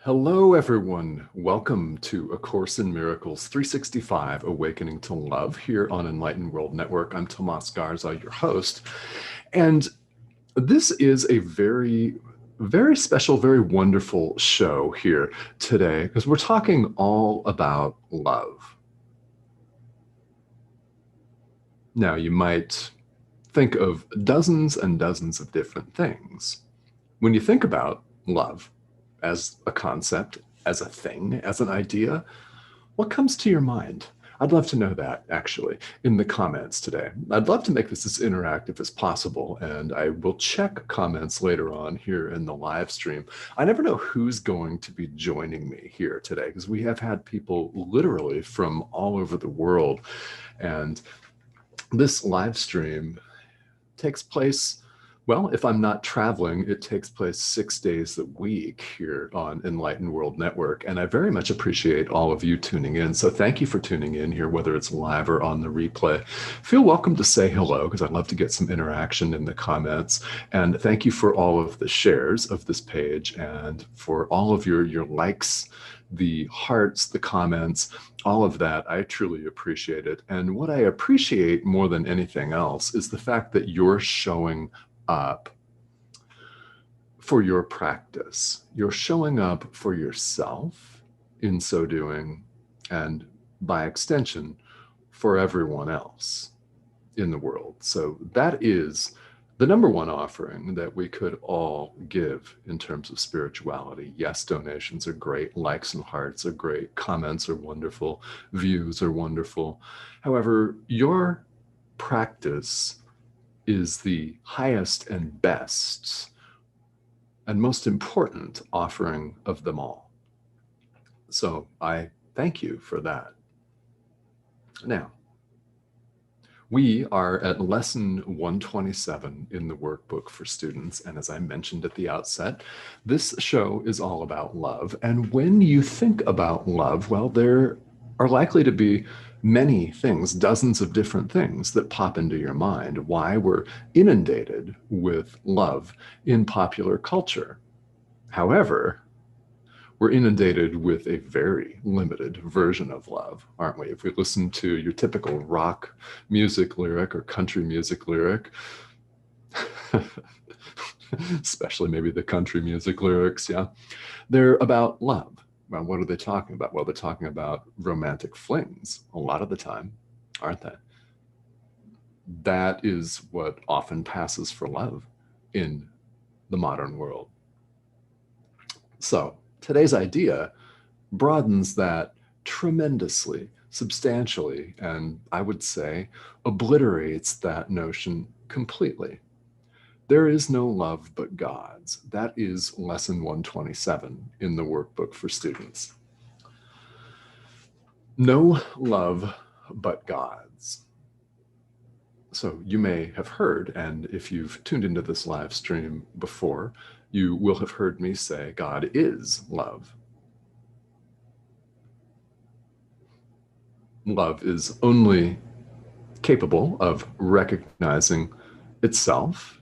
Hello, everyone. Welcome to A Course in Miracles 365, Awakening to Love, here on Enlightened World Network. I'm Tomás Garza, your host. And this is a very special, very wonderful show here today, because we're talking all about love. Now, you might think of dozens and dozens of different things. When you think about love as a concept, as a thing, as an idea, what comes to your mind? I'd love to know that, actually, in the comments today. I'd love to make this as interactive as possible, and I will check comments later on here in the live stream. I never know who's going to be joining me here today, because we have had people literally from all over the world, and this live stream takes place, well, if I'm not traveling, it takes place 6 days a week here on Enlightened World Network. And I very much appreciate all of you tuning in. So thank you for tuning in here, whether it's live or on the replay. Feel welcome to say hello, because I'd love to get some interaction in the comments. And thank you for all of the shares of this page and for all of your likes, the hearts, the comments, all of that. I truly appreciate it. And what I appreciate more than anything else is the fact that you're showing up for your practice. You're showing up for yourself in so doing, and by extension, for everyone else in the world. So that is the number one offering that we could all give in terms of spirituality. Yes, donations are great. Likes and hearts are great. Comments are wonderful. Views are wonderful. However, your practice is the highest and best and most important offering of them all. So I thank you for that. Now, we are at lesson 127 in the workbook for students. And as I mentioned at the outset, this show is all about love. And when you think about love, well, there are likely to be many things, dozens of different things that pop into your mind. Why we're inundated with love in popular culture. However, we're inundated with a very limited version of love, aren't we? If we listen to your typical rock music lyric or country music lyric, especially maybe the country music lyrics, yeah, they're about love. Well, what are they talking about? Well, they're talking about romantic flings a lot of the time, aren't they? That is what often passes for love in the modern world. So today's idea broadens that tremendously, substantially, and I would say obliterates that notion completely. There is no love but God's. That is lesson 127 in the workbook for students. No love but God's. So you may have heard, and if you've tuned into this live stream before, you will have heard me say God is love. Love is only capable of recognizing itself.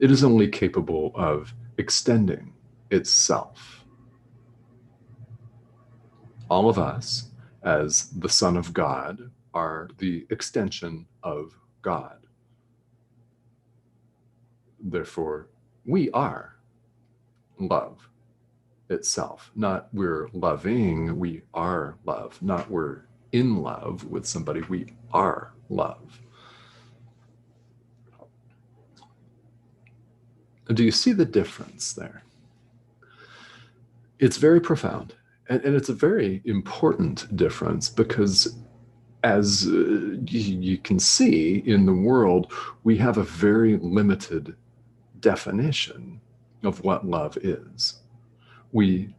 It is only capable of extending itself. All of us, as the Son of God, are the extension of God. Therefore, we are love itself. Not we're loving, we are love. Not we're in love with somebody, we are love. Do you see the difference there? It's very profound, and it's a very important difference because as you can see in the world, we have a very limited definition of what love is. We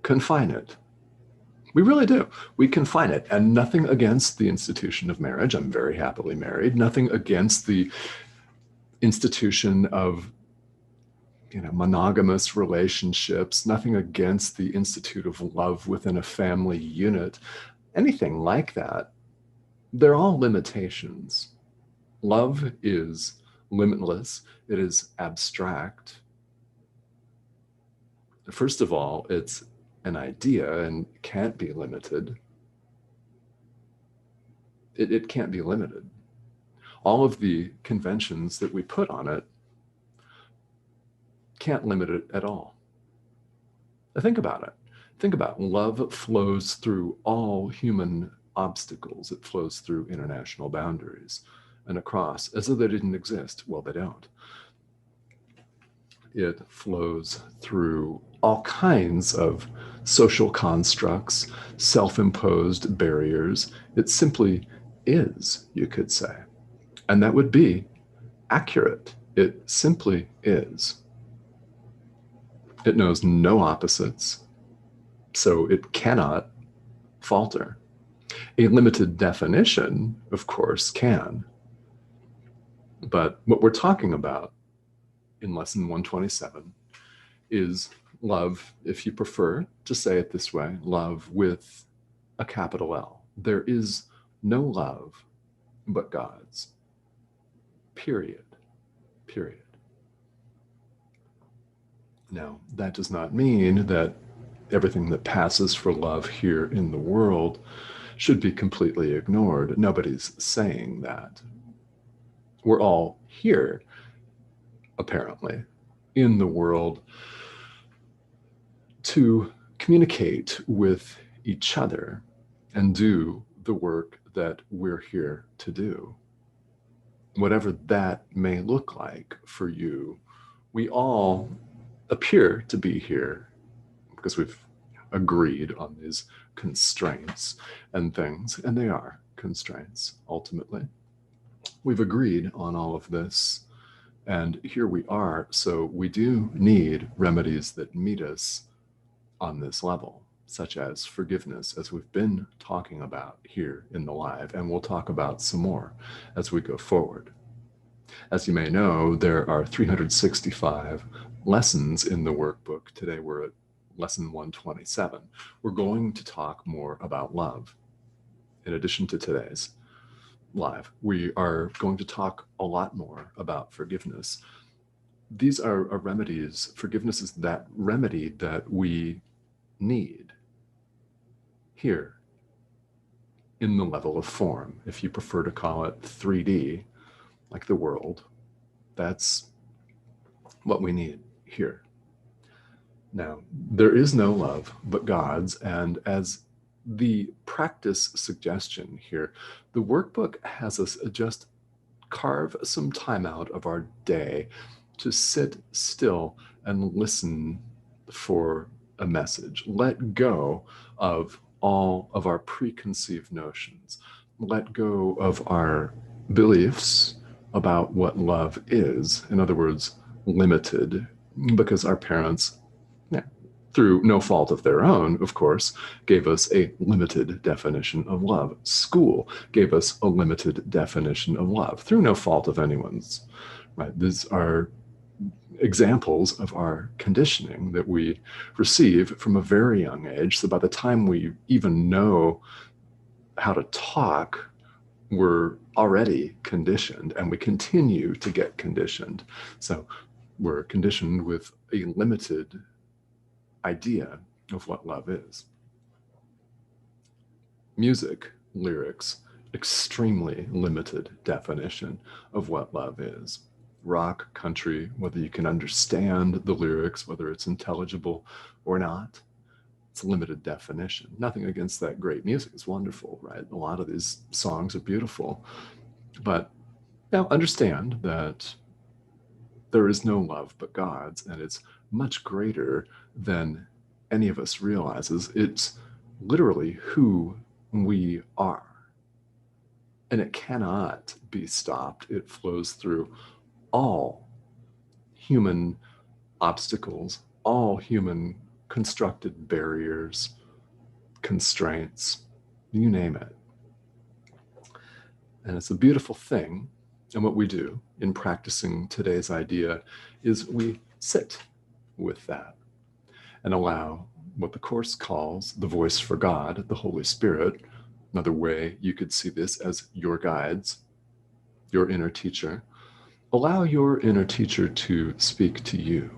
confine it. We really do. We confine it, and nothing against the institution of marriage. I'm very happily married. Nothing against the institution of monogamous relationships, nothing against the institute of love within a family unit, anything like that. They're all limitations. Love is limitless. It is abstract. First of all, it's an idea and can't be limited. It can't be limited. All of the conventions that we put on it can't limit it at all. Think about it. Think about it. Love flows through all human obstacles. It flows through international boundaries and across, as though they didn't exist. Well, they don't. It flows through all kinds of social constructs, self-imposed barriers. It simply is, you could say. And that would be accurate. It simply is. It knows no opposites, so it cannot falter. A limited definition, of course, can. But what we're talking about in lesson 127 is love, if you prefer to say it this way, love with a capital L. There is no love but God's. Period. Period. Now, that does not mean that everything that passes for love here in the world should be completely ignored. Nobody's saying that. We're all here, apparently, in the world to communicate with each other and do the work that we're here to do. Whatever that may look like for you, we all appear to be here because we've agreed on these constraints and things, and they are constraints, ultimately. We've agreed on all of this, and here we are, so we do need remedies that meet us on this level, such as forgiveness, as we've been talking about here in the live, and we'll talk about some more as we go forward. As you may know, there are 365 lessons in the workbook. Today we're at lesson 127. We're going to talk more about love. In addition to today's live, we are going to talk a lot more about forgiveness. These are remedies. Forgiveness is that remedy that we need here in the level of form. If you prefer to call it 3D, like the world, that's what we need here. Now, there is no love but God's, and as the practice suggestion here, the workbook has us just carve some time out of our day to sit still and listen for a message. Let go of all of our preconceived notions. Let go of our beliefs about what love is. In other words, limited, because our parents, through no fault of their own, of course, gave us a limited definition of love. School gave us a limited definition of love, through no fault of anyone's, right? These are examples of our conditioning that we receive from a very young age. So by the time we even know how to talk, we're already conditioned, and we continue to get conditioned. So we're conditioned with a limited idea of what love is. Music, lyrics, extremely limited definition of what love is. Rock, country, whether you can understand the lyrics, whether it's intelligible or not, it's a limited definition. Nothing against that great music. It's wonderful, right? A lot of these songs are beautiful. But now understand that there is no love but God's, and it's much greater than any of us realizes. It's literally who we are. And it cannot be stopped. It flows through all human obstacles, all human constructed barriers, constraints, you name it. And it's a beautiful thing. And what we do in practicing today's idea is we sit with that and allow what the Course calls the voice for God, the Holy Spirit. Another way you could see this as your guides, your inner teacher. Allow your inner teacher to speak to you.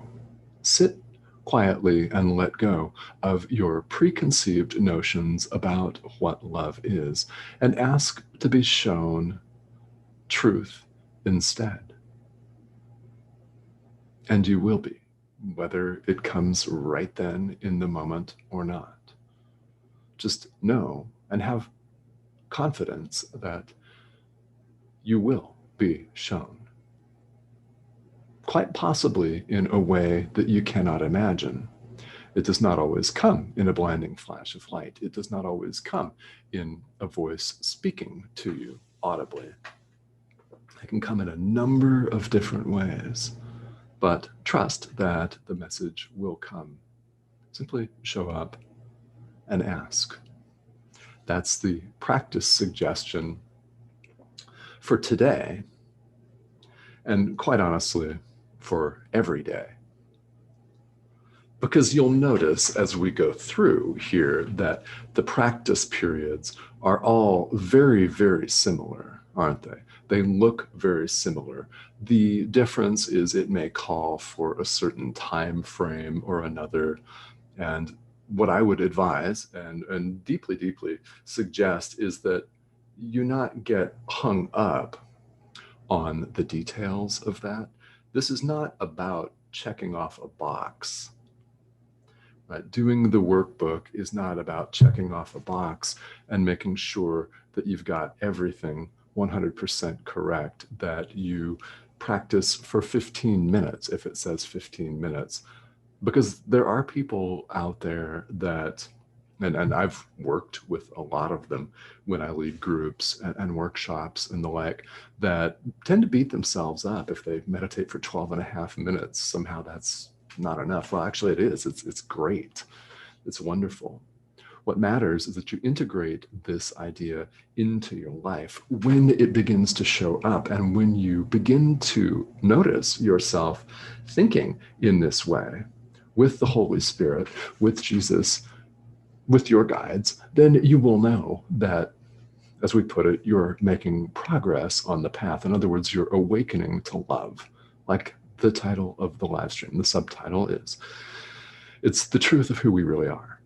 Sit quietly and let go of your preconceived notions about what love is and ask to be shown truth instead. And you will be, whether it comes right then in the moment or not. Just know and have confidence that you will be shown. Quite possibly in a way that you cannot imagine. It does not always come in a blinding flash of light. It does not always come in a voice speaking to you audibly. It can come in a number of different ways, but trust that the message will come. Simply show up and ask. That's the practice suggestion for today, and quite honestly, for every day. Because you'll notice as we go through here that the practice periods are all very, very similar, aren't they? They look very similar. The difference is it may call for a certain time frame or another. And what I would advise and deeply, deeply suggest is that you not get hung up on the details of that. This is not about checking off a box. Right? Doing the workbook is not about checking off a box and making sure that you've got everything 100% correct, that you practice for 15 minutes if it says 15 minutes. Because there are people out there that, and I've worked with a lot of them when I lead groups and workshops and the like, that tend to beat themselves up if they meditate for 12 and a half minutes. Somehow that's not enough. Well, actually it is. It's great. It's wonderful. What matters is that you integrate this idea into your life when it begins to show up and when you begin to notice yourself thinking in this way with the Holy Spirit, with Jesus, with your guides, then you will know that, as we put it, you're making progress on the path. In other words, you're awakening to love, like the title of the live stream, the subtitle is. It's the truth of who we really are.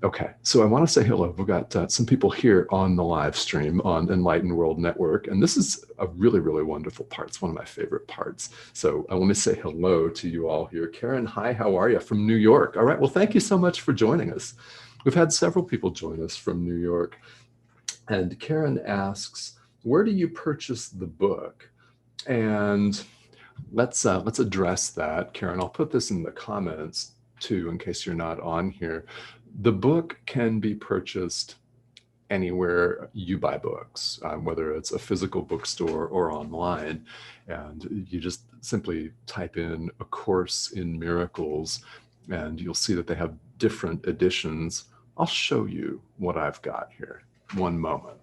Okay, so I want to say hello. We've got some people here on the live stream on Enlightened World Network, and this is a really, really wonderful part. It's one of my favorite parts. So let me say hello to you all here. Karen, hi, how are you? From New York. All right, well, thank you so much for joining us. We've had several people join us from New York. And Karen asks, where do you purchase the book? And let's address that, Karen. I'll put this in the comments too, in case you're not on here. The book can be purchased anywhere you buy books, whether it's a physical bookstore or online. And you just simply type in A Course in Miracles, and you'll see that they have different editions. I'll show you what I've got here. One moment.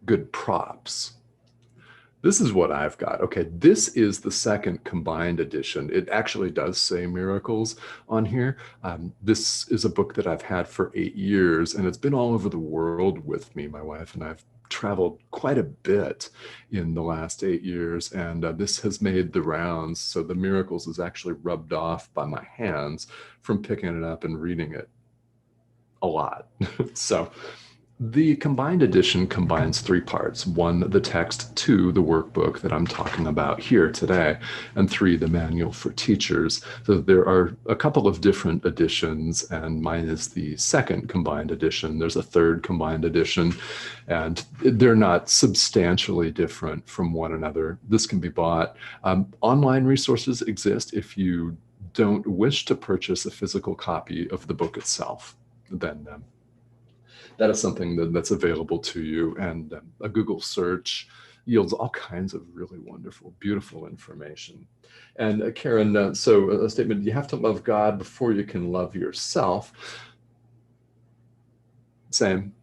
Good props. This is what I've got. Okay, this is the second combined edition. It actually does say Miracles on here. This is a book that I've had for 8 years, and it's been all over the world with me. My wife and I've traveled quite a bit in the last 8 years, and this has made the rounds. So the Miracles is actually rubbed off by my hands from picking it up and reading it a lot. So the combined edition combines 3 parts. 1, the text; 2, the workbook that I'm talking about here today; and 3, the manual for teachers. So there are a couple of different editions, and mine is the second combined edition. There's a third combined edition, and they're not substantially different from one another. This can be bought. Online resources exist if you don't wish to purchase a physical copy of the book itself. Then that is something that's available to you, and a Google search yields all kinds of really wonderful, beautiful information. And Karen, so a statement: you have to love God before you can love yourself. Same.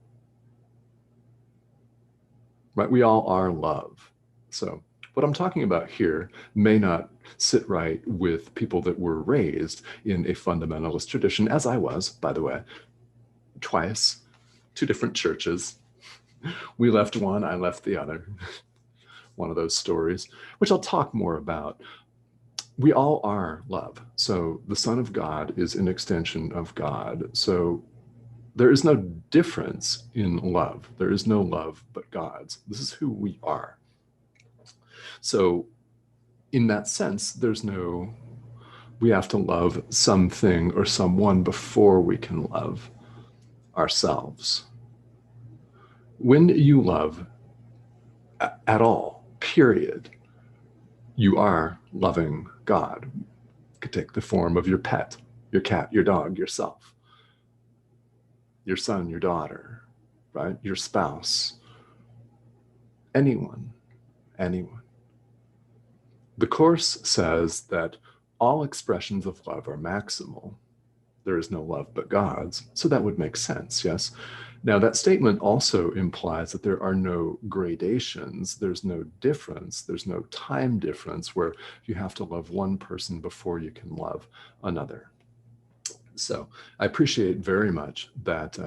Right? We all are love. So what I'm talking about here may not sit right with people that were raised in a fundamentalist tradition, as I was, by the way, twice. 2 different churches. We left one, I left the other. one of those stories, which I'll talk more about. We all are love. So the Son of God is an extension of God. So there is no difference in love. There is no love but God's. This is who we are. So in that sense, we have to love something or someone before we can love ourselves. When you love at all, period, you are loving God. It could take the form of your pet, your cat, your dog, yourself, your son, your daughter, right? Your spouse, anyone. The Course says that all expressions of love are maximal. There is no love but God's. So that would make sense, yes? Now, that statement also implies that there are no gradations. There's no difference. There's no time difference where you have to love one person before you can love another. So I appreciate very much that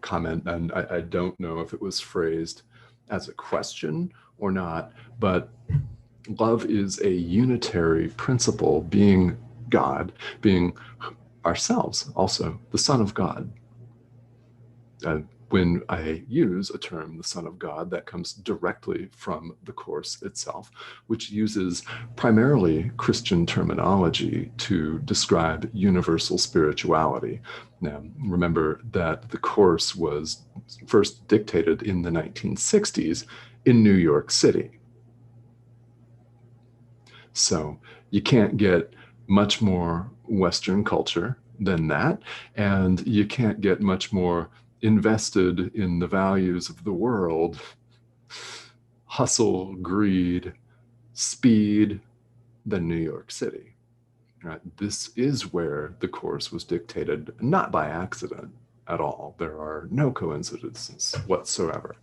comment. And I don't know if it was phrased as a question or not, but love is a unitary principle, being God, being ourselves, also the Son of God. When I use a term, the Son of God, that comes directly from the Course itself, which uses primarily Christian terminology to describe universal spirituality. Now, remember that the Course was first dictated in the 1960s in New York City. So you can't get much more Western culture than that, and you can't get much more invested in the values of the world, hustle, greed, speed, than New York City. Right? This is where the Course was dictated, not by accident at all. There are no coincidences whatsoever.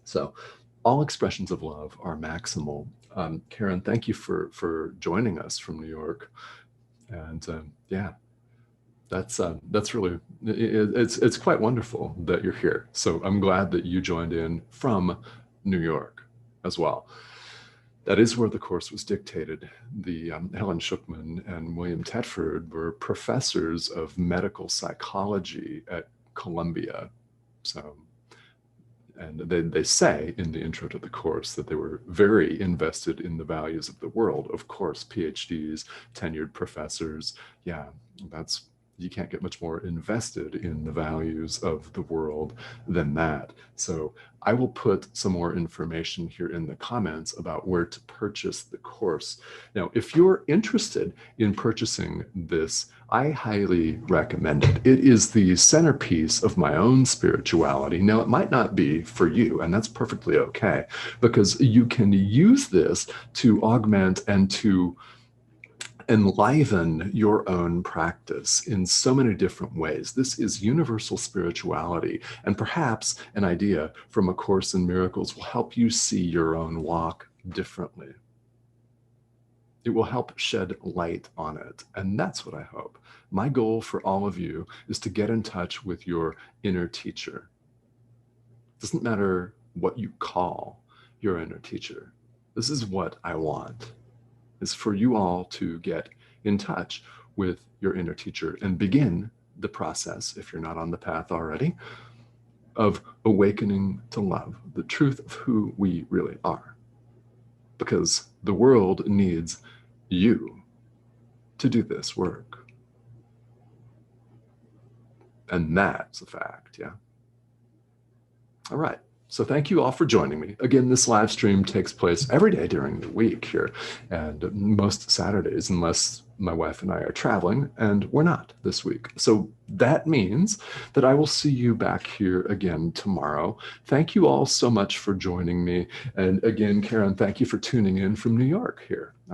So all expressions of love are maximal. Karen, thank you for joining us from New York. And yeah, that's really, it's quite wonderful that you're here. So I'm glad that you joined in from New York as well. That is where the Course was dictated. The Helen Schuckman and William Tedford were professors of medical psychology at Columbia. So, and they say in the intro to the Course that they were very invested in the values of the world. Of course, PhDs, tenured professors, yeah, you can't get much more invested in the values of the world than that. So I will put some more information here in the comments about where to purchase the Course. Now, if you're interested in purchasing this, I highly recommend it. It is the centerpiece of my own spirituality. Now, it might not be for you, and that's perfectly okay, because you can use this to augment and to enliven your own practice in so many different ways. This is universal spirituality, and perhaps an idea from A Course in Miracles will help you see your own walk differently. It will help shed light on it, and that's what I hope. My goal for all of you is to get in touch with your inner teacher. It doesn't matter what you call your inner teacher. This is what I want, is for you all to get in touch with your inner teacher and begin the process, if you're not on the path already, of awakening to love, the truth of who we really are. Because the world needs you to do this work. And that's a fact, yeah? All right. So thank you all for joining me. Again, this live stream takes place every day during the week here, and most Saturdays, unless my wife and I are traveling, and we're not this week. So that means that I will see you back here again tomorrow. Thank you all so much for joining me. And again, Karen, thank you for tuning in from New York here.